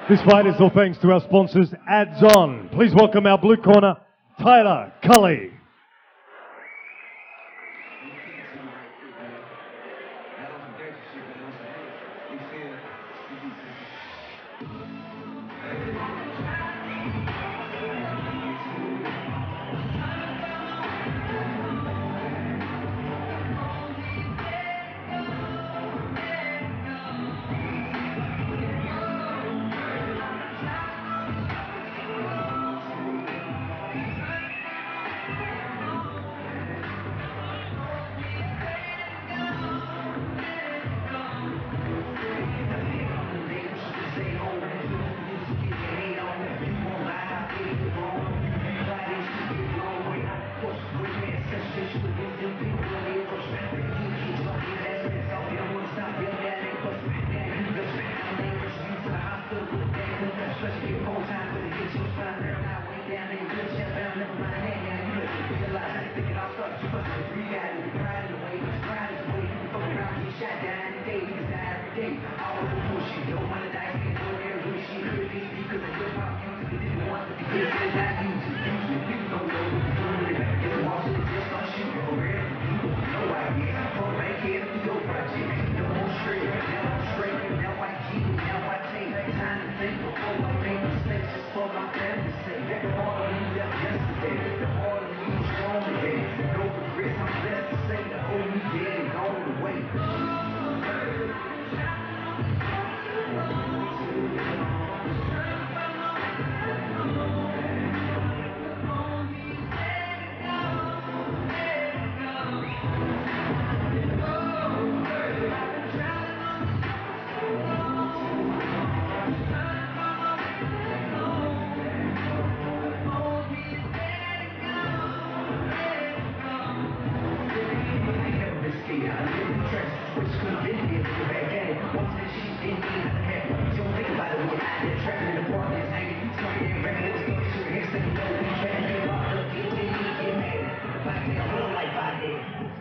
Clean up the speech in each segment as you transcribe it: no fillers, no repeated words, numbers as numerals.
This fight is all thanks to our sponsors, Ads On. Please welcome our blue corner, Tylar Culley.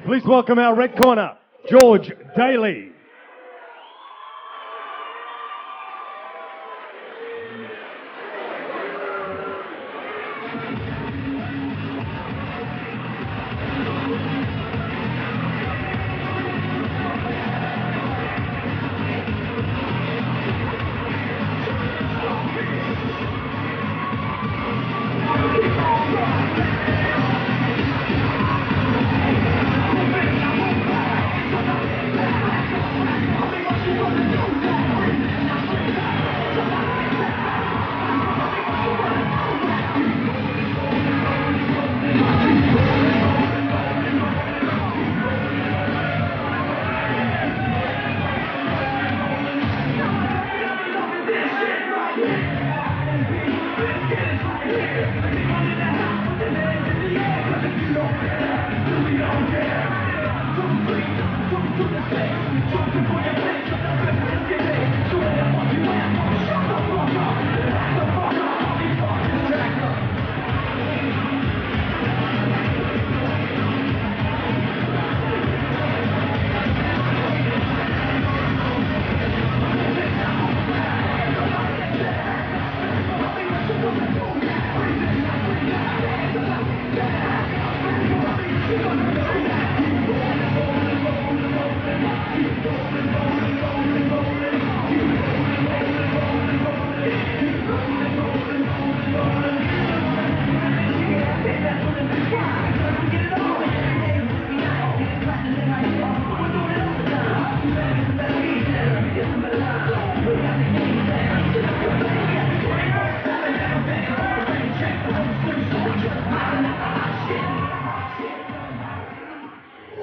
Please welcome our red corner, George Dailly.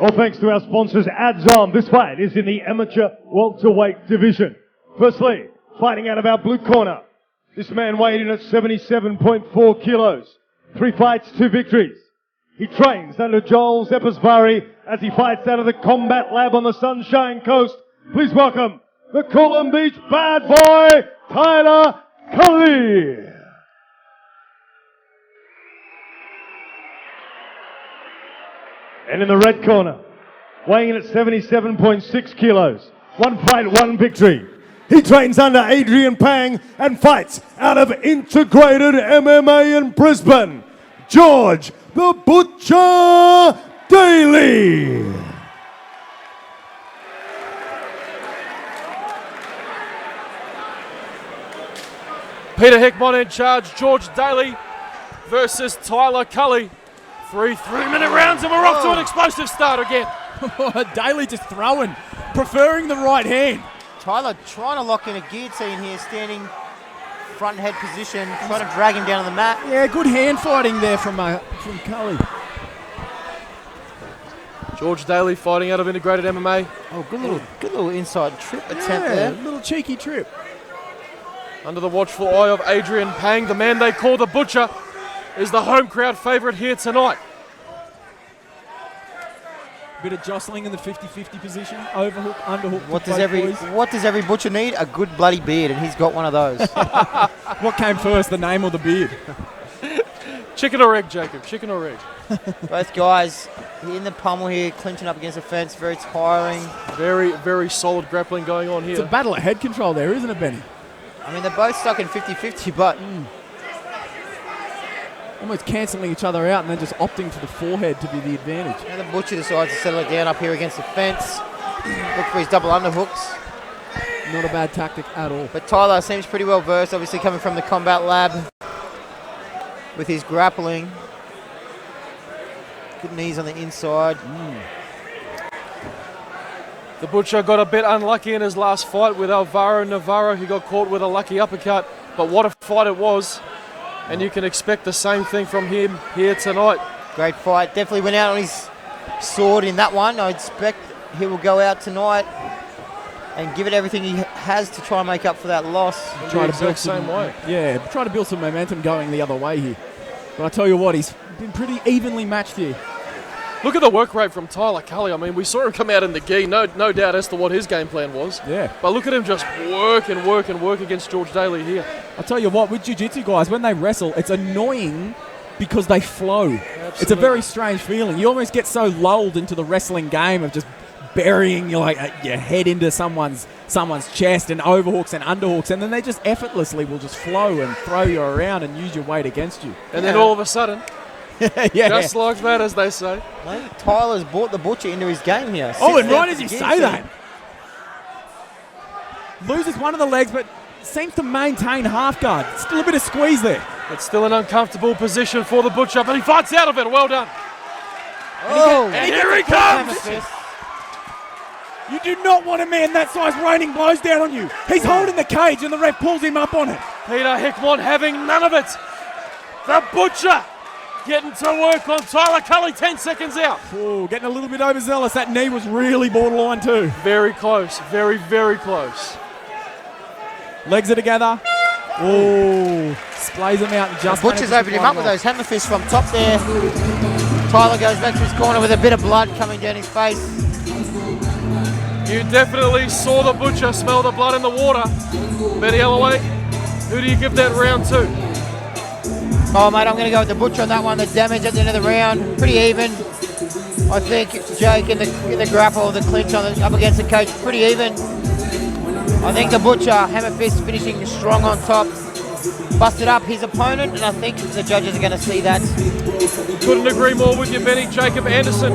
All thanks to our sponsors, Ads On. This fight is in the amateur welterweight division. Firstly, fighting out of our blue corner. This man weighed in at 77.4 kilos. 3 fights, 2 victories. He trains under Joel Zepasvari as he fights out of the Combat Lab on the Sunshine Coast. Please welcome the Coolum Beach bad boy, Tylar Culley. And in the red corner, weighing in at 77.6 kilos. 1 fight, 1 victory. He trains under Adrian Pang and fights out of Integrated MMA in Brisbane, George the Butcher Dailly. Peter Hickmott in charge, George Dailly versus Tylar Culley. 3 3-minute rounds and we're off to an explosive start again. Dailly just throwing, preferring the right hand. Tyler trying to lock in a guillotine here, standing front head position, trying to drag him down on the mat. Yeah, good hand fighting there from Culley. George Dailly fighting out of Integrated MMA. Oh, good little inside trip attempt Yeah, there. little cheeky trip. Under the watchful eye of Adrian Pang, the man they call the Butcher, is the home crowd favourite here tonight. Bit of jostling in the 50-50 position, overhook, underhook. What does every butcher need? A good bloody beard, and he's got one of those. What came first, the name or the beard? Chicken or egg, Jacob? Chicken or egg? Both guys in the pummel here, clinching up against the fence, very tiring. Very, very solid grappling going on here. It's a battle of head control there, isn't it, Benny? I mean, they're both stuck in 50-50, but almost cancelling each other out and then just opting for the forehead to be the advantage. the Butcher decides to settle it down up here against the fence. Look for his double underhooks. Not a bad tactic at all. But Tyler seems pretty well versed, obviously coming from the combat lab with his grappling. Good knees on the inside. The Butcher got a bit unlucky in his last fight with Alvaro Navarro. He got caught with a lucky uppercut, but what a fight it was. And you can expect the same thing from him here tonight. Great fight. Definitely went out on his sword in that one. I expect he will go out tonight and give it everything he has to try and make up for that loss. Try to build same way. Yeah, try to build some momentum going the other way here. But I tell you what, he's been pretty evenly matched here. Look at the work rate from Tylar Culley. I mean, we saw him come out in the gi, no doubt as to what his game plan was. Yeah. But look at him just work and work and work against George Dailly here. I tell you what, with jiu-jitsu guys, when they wrestle, it's annoying because they flow. Absolutely. It's a very strange feeling. You almost get so lulled into the wrestling game of just burying your head into someone's chest and overhooks and underhooks, and then they just effortlessly will just flow and throw you around and use your weight against you. And then all of a sudden, yeah. just like that, as they say. Mate, Tyler's brought the Butcher into his game here. Oh, Sits and down right for as the you say guillotine. that, loses one of the legs, but seems to maintain half guard. Still a bit of squeeze there. It's still an uncomfortable position for the Butcher, but he fights out of it. Well done. Oh, And here he comes. You do not want a man that size raining blows down on you. He's holding the cage and the ref pulls him up on it. Peter Hickmott having none of it. The Butcher getting to work on Tylar Culley 10 seconds out. Oh, getting a little bit overzealous. That knee was really borderline too. Very close. Very, very close. Legs are together. Oh, splays him out and just Butcher's opened him up with those hammer fists from top there. Tyler goes back to his corner with a bit of blood coming down his face. You definitely saw the Butcher smell the blood in the water. Benny Alloway, who do you give that round to? Oh, mate, I'm going to go with the Butcher on that one. The damage at the end of the round, pretty even. I think Jake in the grapple, the clinch on up against the cage, pretty even. I think the Butcher, hammer fist finishing strong on top, busted up his opponent, and I think the judges are going to see that. Couldn't agree more with you, Benny. Jacob Anderson,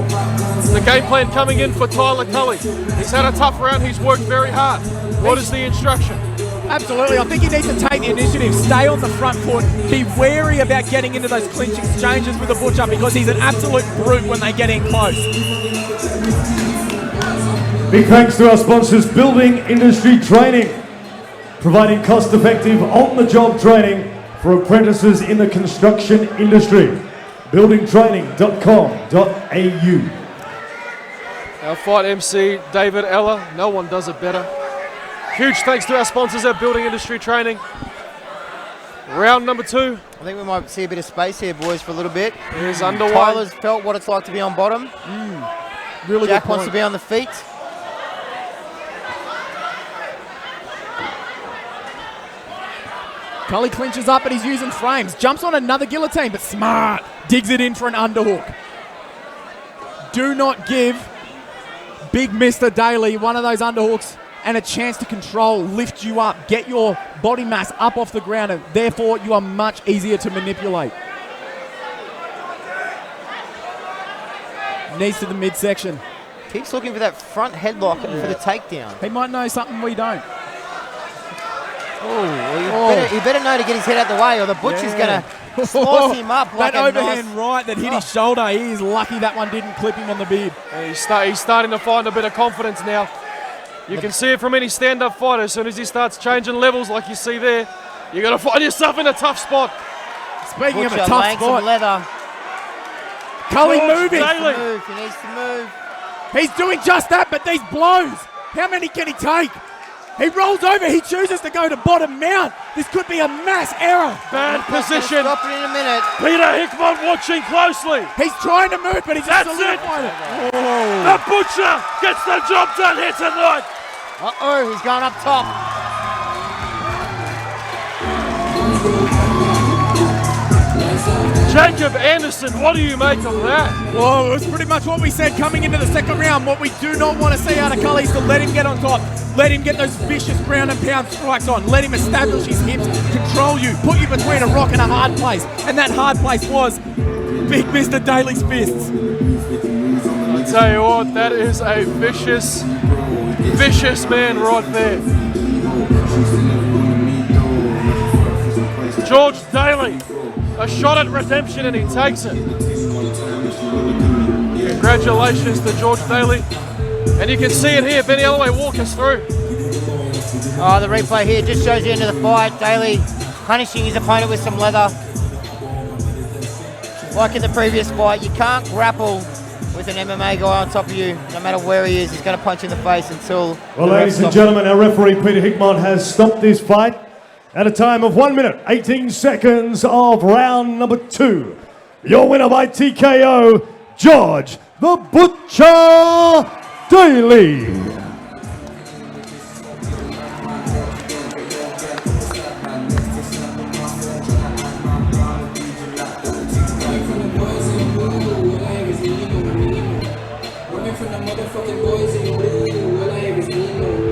the game plan coming in for Tylar Culley. He's had a tough round. He's worked very hard. What is the instruction? Absolutely. I think he needs to take the initiative, stay on the front foot, be wary about getting into those clinch exchanges with the Butcher because he's an absolute brute when they get in close. Big thanks to our sponsors, Building Industry Training, providing cost-effective on-the-job training for apprentices in the construction industry. buildingtraining.com.au. Our fight MC, David Ella. No one does it better. Huge thanks to our sponsors at Building Industry Training. Round number 2. I think we might see a bit of space here, boys, for a little bit. Is underway. Tyler's felt what it's like to be on bottom. Really Jack good wants point. to be on the feet. Culley clinches up, but he's using frames. Jumps on another guillotine, but smart. Digs it in for an underhook. Do not give Big Mr. Dailly one of those underhooks and a chance to control, lift you up, get your body mass up off the ground, and therefore you are much easier to manipulate. Knees to the midsection. Keeps looking for that front headlock for the takedown. He might know something we don't. He better know to get his head out the way, or the Butcher's going to slice him up like that overhand right that hit his shoulder. He is lucky that one didn't clip him on the beard. He's starting to find a bit of confidence now. You can see it from any stand-up fighter. As soon as he starts changing levels like you see there, you got to find yourself in a tough spot. Speaking Butcher of a tough laying spot, some leather. Culley moving. Dailly. He needs to move. He's doing just that, but these blows, how many can he take? He rolls over, he chooses to go to bottom mount. This could be a mass error. Bad position. Stop it in a minute. Peter Hickman watching closely. He's trying to move, but he's just That's solidified it. The Butcher gets the job done here tonight. Uh-oh, he's going up top. Jacob Anderson, what do you make of that? Well, it was pretty much what we said coming into the second round. What we do not want to see out of Culley is to let him get on top. Let him get those vicious ground and pound strikes on. Let him establish his hips, control you, put you between a rock and a hard place. And that hard place was Big Mr. Dailly's fists. I'll tell you what, that is a vicious, vicious man right there. George Dailly, a shot at redemption and he takes it. Congratulations to George Dailly. And you can see it here, Benny Holloway, walk us through. Oh, the replay here just shows the end of the fight. Dailly punishing his opponent with some leather. Like in the previous fight, you can't grapple with an MMA guy on top of you. No matter where he is, he's going to punch in the face until... Well, ladies and gentlemen, our referee Peter Hickman has stopped this fight at a time of 1 minute, 18 seconds of round number 2. Your winner by TKO, George the Butcher Dailly.